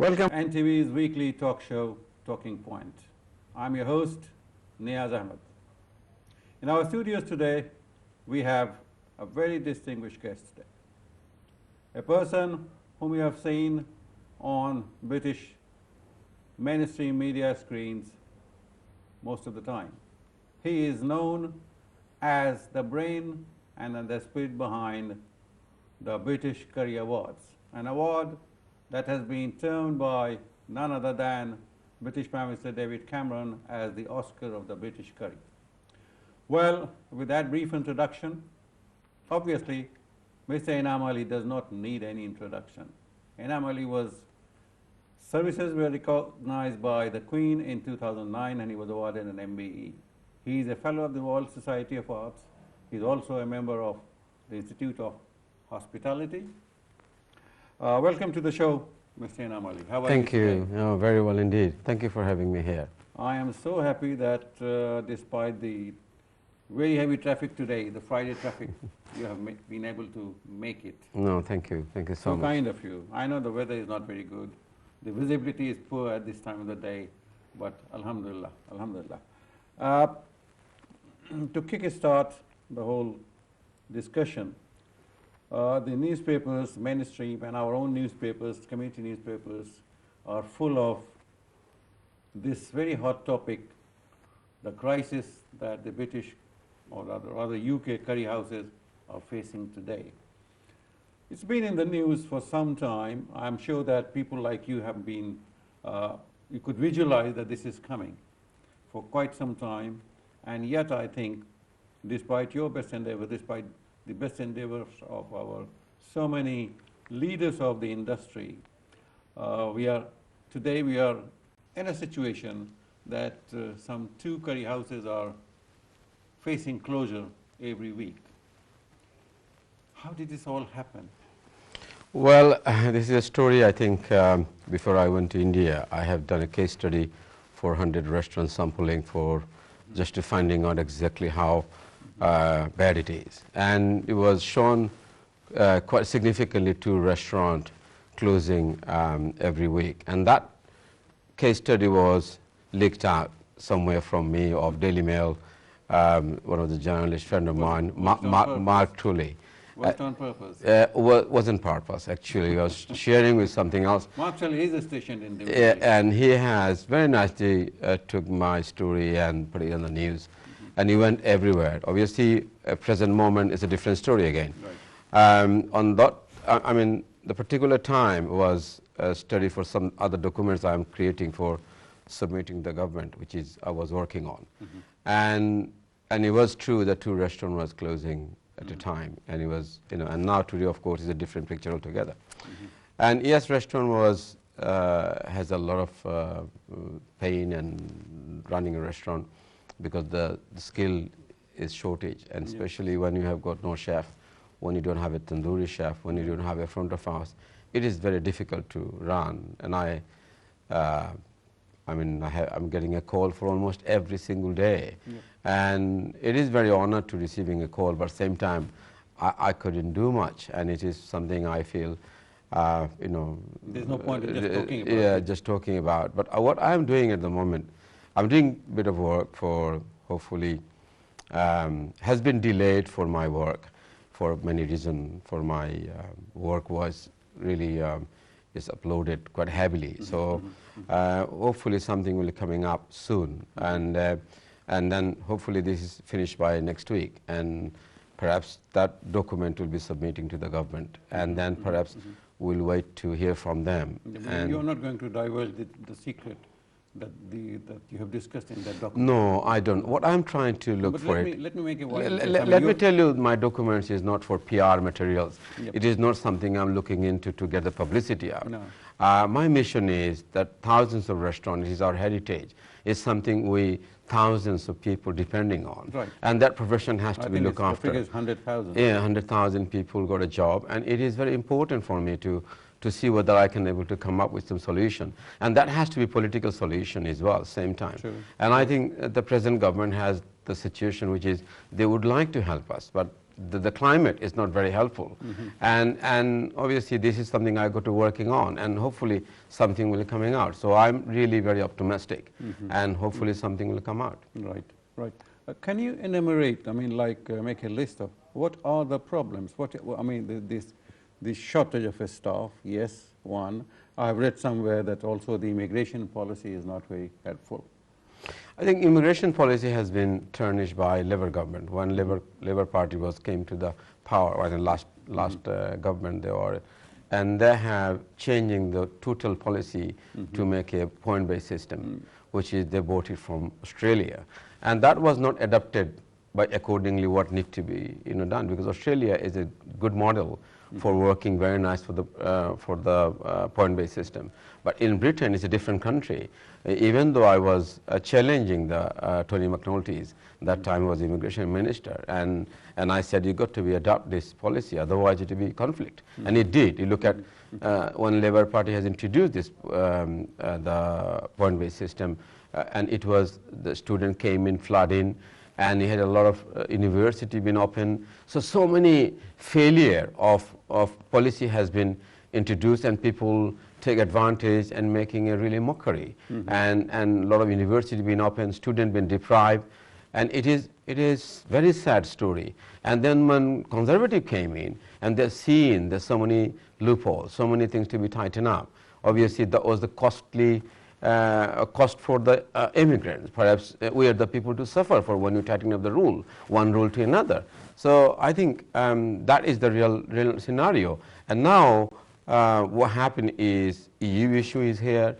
Welcome to NTV's weekly talk show, Talking Point. I'm your host, Neaz Ahmed. In our studios today, we have a very distinguished guest today. A person whom we have seen on British mainstream media screens most of the time. He is known as the brain and the spirit behind the British Curry Awards, an award that has been termed by none other than British Prime Minister David Cameron as the Oscar of the British curry. Well, with that brief introduction, obviously, Mr. Enam Ali does not need any introduction. Enam Ali services were recognized by the Queen in 2009 and he was awarded an MBE. He is a fellow of the Royal Society of Arts. He is also a member of the Institute of Hospitality. Welcome to the show, Mr. Enam Ali. How are you? Thank you. Oh, very well indeed. Thank you for having me here. I am so happy that despite the very heavy traffic today, the Friday traffic, you have been able to make it. No, thank you. Thank you so much. So kind of you. I know the weather is not very good. The visibility is poor at this time of the day, but alhamdulillah, alhamdulillah. To kick-start the whole discussion, the newspapers, mainstream, and our own newspapers, community newspapers, are full of this very hot topic, the crisis that the British, or rather UK curry houses are facing today. It's been in the news for some time. I'm sure that people like you have been, you could visualize that this is coming for quite some time, and yet I think, despite your best endeavor, despite the best endeavors of our so many leaders of the industry, today we are in a situation that some 2 curry houses are facing closure every week. How did this all happen? Well, this is a story, I think, before I went to India, I have done a case study, 400 restaurant sampling for just to finding out exactly how bad it is. And it was shown quite significantly 2 restaurants closing every week. And that case study was leaked out somewhere from me of Daily Mail, one of the journalists, friend of mine, Mark Tully. Was it on purpose? Wasn't purpose, actually. I was sharing with something else. Mark Tully is stationed in the and he has very nicely took my story and put it on the news. And he went everywhere. Obviously, at present moment is a different story again. Right. On that, I mean, the particular time was a study for some other documents I'm creating for submitting the government, which is I was working on. And it was true that 2 restaurants was closing at a time, and it was, and now today, of course, is a different picture altogether. And ES restaurant was has a lot of pain and running a restaurant, because the skill is shortage, and especially when you have got no chef, when you don't have a tandoori chef, when you don't have a front of house, it is very difficult to run. And I'm getting a call for almost every single day, and it is very honored to receiving a call, but at the same time, I couldn't do much, and it is something I feel, there's no point in just talking about yeah, it. just talking about. But what I'm doing at the moment, I'm doing a bit of work for, hopefully, has been delayed for my work for many reasons. For my work was really is uploaded quite heavily. So hopefully something will be coming up soon. And then hopefully this is finished by next week. And perhaps that document will be submitting to the government. And then perhaps we'll wait to hear from them. And you're not going to divulge the secret that you have discussed in that document? No, I don't. What I'm trying to look but for let me make it wide. Let me tell you, my documents is not for PR materials. Yep. It is not something I'm looking into to get the publicity out. No. My mission is that thousands of restaurants is our heritage. It's something thousands of people depending on. Right. And that profession has to be looked after. I think it's 100,000. Yeah, 100,000 people got a job, and it is very important for me to see whether I can able to come up with some solution. And that has to be political solution as well, same time. True. And I think the present government has the situation which is they would like to help us, but the climate is not very helpful. And obviously this is something I got to working on, and hopefully something will be coming out. So I'm really very optimistic, and hopefully something will come out. Right, right. Can you enumerate, I mean, like make a list of what are the problems? I mean, this shortage of a staff, yes, one. I've read somewhere that also the immigration policy is not very helpful. I think immigration policy has been tarnished by Labour government. When Labour Party came to the power, or the last government they were, and they have changing the total policy to make a point-based system, which is they bought it from Australia, and that was not adapted by accordingly what need to be done, because Australia is a good model for working, very nice for the point-based system. But in Britain, it's a different country. Even though I was challenging the Tony McNulty's, that time was immigration minister, and I said, you got to adopt this policy, otherwise it will be conflict. And it did. You look at when Labour Party has introduced this the point-based system, and it was the student came in flooding, and he had a lot of university been open. So many failure of policy has been introduced, and people take advantage and making a really mockery. And a lot of university been open, student been deprived, and it is very sad story. And then when conservative came in, and they're seeing there's so many loopholes, so many things to be tightened up. Obviously that was the costly cost for the immigrants. Perhaps we are the people to suffer for when you tighten up the rule, one rule to another. So I think that is the real scenario. And now what happened is EU issue is here,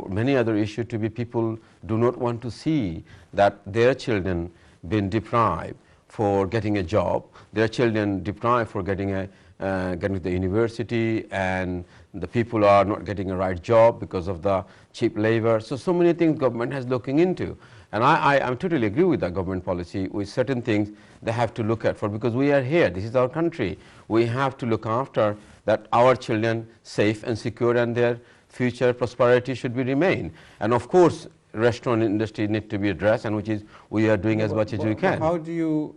many other issues to be, people do not want to see that their children been deprived for getting a job, their children deprived for getting to the university, and the people are not getting a right job because of the cheap labor. So many things government has looking into. And I totally agree with the government policy, with certain things they have to look at for, because we are here, this is our country. We have to look after that our children safe and secure, and their future prosperity should be remain. And of course, restaurant industry need to be addressed, and which is we are doing as much as we can. How do you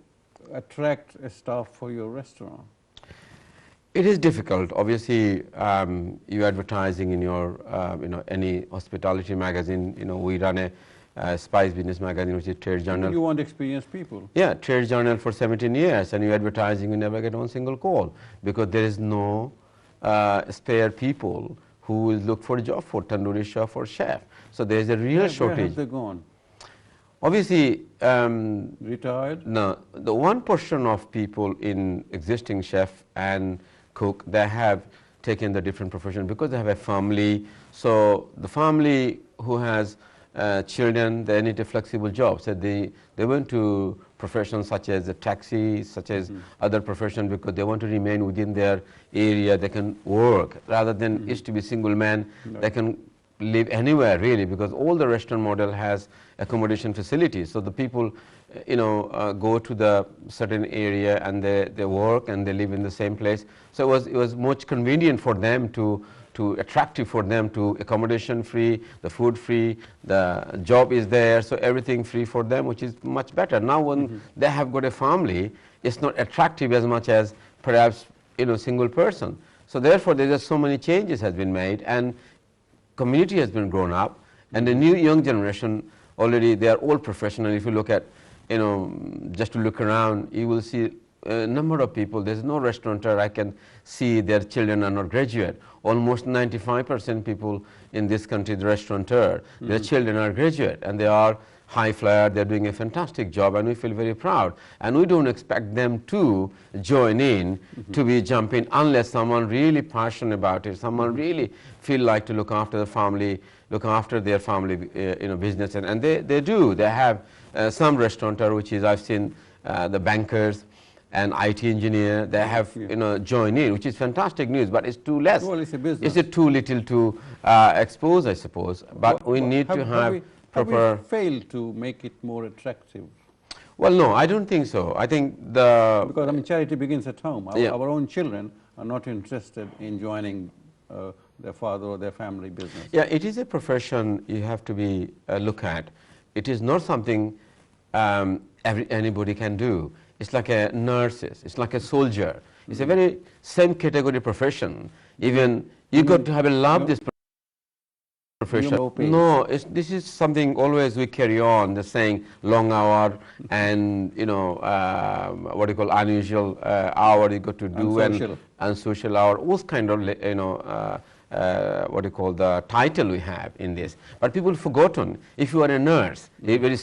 attract a staff for your restaurant? It is difficult. Obviously, you advertising in your, any hospitality magazine. We run a spice business magazine, which is trade journal. You want experienced people? Yeah, trade journal for 17 years, and you advertising, you never get one single call, because there is no spare people who will look for a job for tandoori chef or chef. So there is a real shortage. Where have they gone? Obviously, retired? No, the one portion of people in existing chef and cook, they have taken the different profession because they have a family. So the family who has children, they need a flexible job. So they went to professions such as a taxi, such as other professions, because they want to remain within their area. They can work rather than used to be single man. They can live anywhere really, because all the restaurant model has accommodation facilities. So the people go to the certain area and they work and they live in the same place. So it was much convenient for them to attractive for them to accommodation free, the food free, the job is there, so everything free for them, which is much better. Now when they have got a family, it's not attractive as much as perhaps single person. So therefore there are so many changes has been made, and community has been grown up, and the new young generation already they are all professional. If you look at just to look around, you will see a number of people. There's no restaurateur I can see their children are not graduate. Almost 95% people in this country, the restaurateur, their children are graduate, and they are high flyer. They're doing a fantastic job, and we feel very proud. And we don't expect them to join in to be jumping unless someone really passionate about it, someone really feel like to look after the family, look after their family business, and they do. They have some restaurateur, which is I've seen the bankers and IT engineer, they have joined in, which is fantastic news, but it's too less. Well, it's a business. It's too little to expose, I suppose. But we need to have proper. Have we failed to make it more attractive? Well, no, I don't think so. I think because charity begins at home. Our own children are not interested in joining their father or their family business. Yeah, it is a profession you have to be look at. It is not something anybody can do. it's like a nurses, it's like a soldier. It's a very same category profession. Even you got to have a love this profession. No, this is something always we carry on, the saying long hour and, you know, what you call unusual hour you got to do, and social hour, those kind of, you know, what you call the title we have in this. But people forgotten, if you are a nurse, very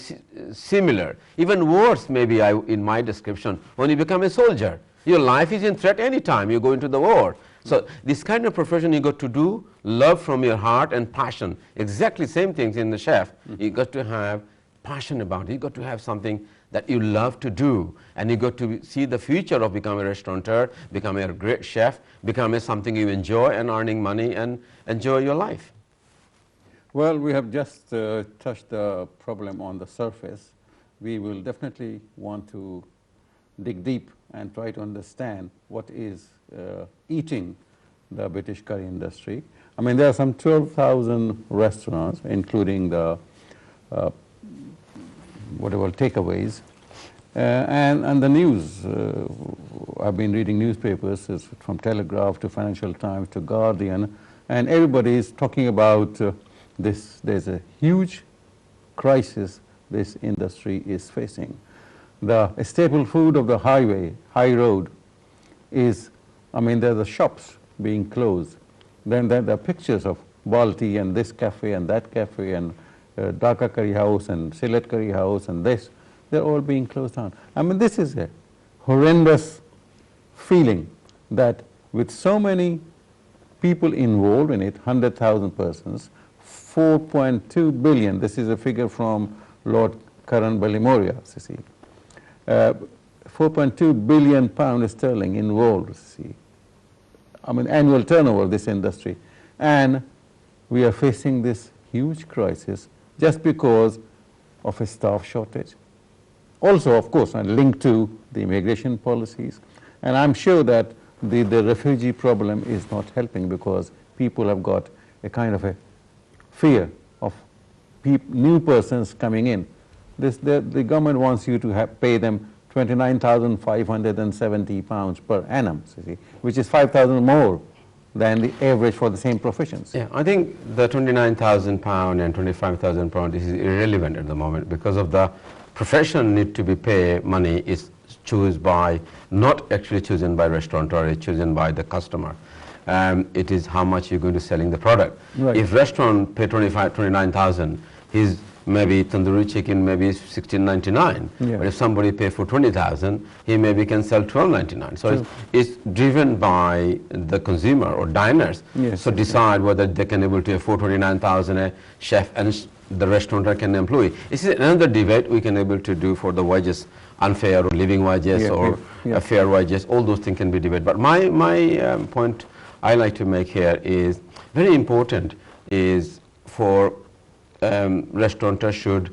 similar, even worse maybe in my description, when you become a soldier, your life is in threat anytime you go into the war. So this kind of profession you got to do, love from your heart and passion, exactly same things in the chef. You got to have passion about it, you got to have something that you love to do, and you got to see the future of becoming a restaurateur, becoming a great chef, becoming something you enjoy and earning money and enjoy your life. Well, we have just touched the problem on the surface. We will definitely want to dig deep and try to understand what is eating the British curry industry. I mean, there are some 12,000 restaurants, including the whatever takeaways, and the news. I've been reading newspapers from Telegraph to Financial Times to Guardian, and everybody is talking about this. There's a huge crisis this industry is facing. The staple food of the high road is, I mean, there are the shops being closed. Then there are pictures of Balti and this cafe and that cafe and Dhaka Curry House and Sylhet Curry House and this. They're all being closed down. I mean, this is a horrendous feeling that with so many people involved in it, 100,000 persons, 4.2 billion, this is a figure from Lord Karan Balimoria, you see. 4.2 billion pounds sterling involved, see. I mean, annual turnover of this industry. And we are facing this huge crisis just because of a staff shortage. Also, of course, and linked to the immigration policies. And I'm sure that the refugee problem is not helping because people have got a kind of a fear of new persons coming in. The government wants you to pay them £29,570 per annum, see, which is 5,000 more than the average for the same professions. Yeah, I think the £29,000 and £25,000 is irrelevant at the moment because of the profession need to be paid money is chosen by, not actually chosen by restaurateur, it's chosen by the customer. It is how much you're going to selling the product. Right. If restaurant pay 29,000, he's maybe tandoori chicken maybe $16.99. Yeah. But if somebody pay for 20,000, he maybe can sell $12.99. So it's driven by the consumer or diners. Yes, so decide whether they can able to afford 29,000 a chef and the restaurateur can employ. This is another debate we can able to do for the wages, unfair or living wages or fair wages. All those things can be debated. But my point I like to make here is very important is for restaurateurs should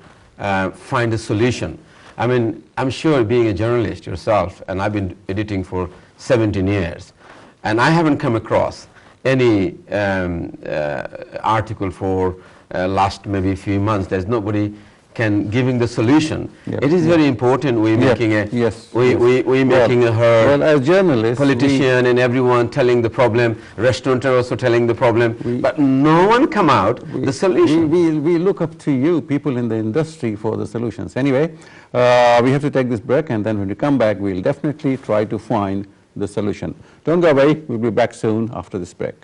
find a solution. I mean, I'm sure being a journalist yourself, and I've been editing for 17 years, and I haven't come across any article for last maybe few months. There's nobody can giving the solution. Yep. It is very important we making a we making a her as journalists, politician and everyone telling the problem, restaurateur also telling the problem, but no one come out the solution. We look up to you, people in the industry, for the solutions. Anyway, we have to take this break, and then when we come back, we'll definitely try to find the solution. Don't go away. We'll be back soon after this break.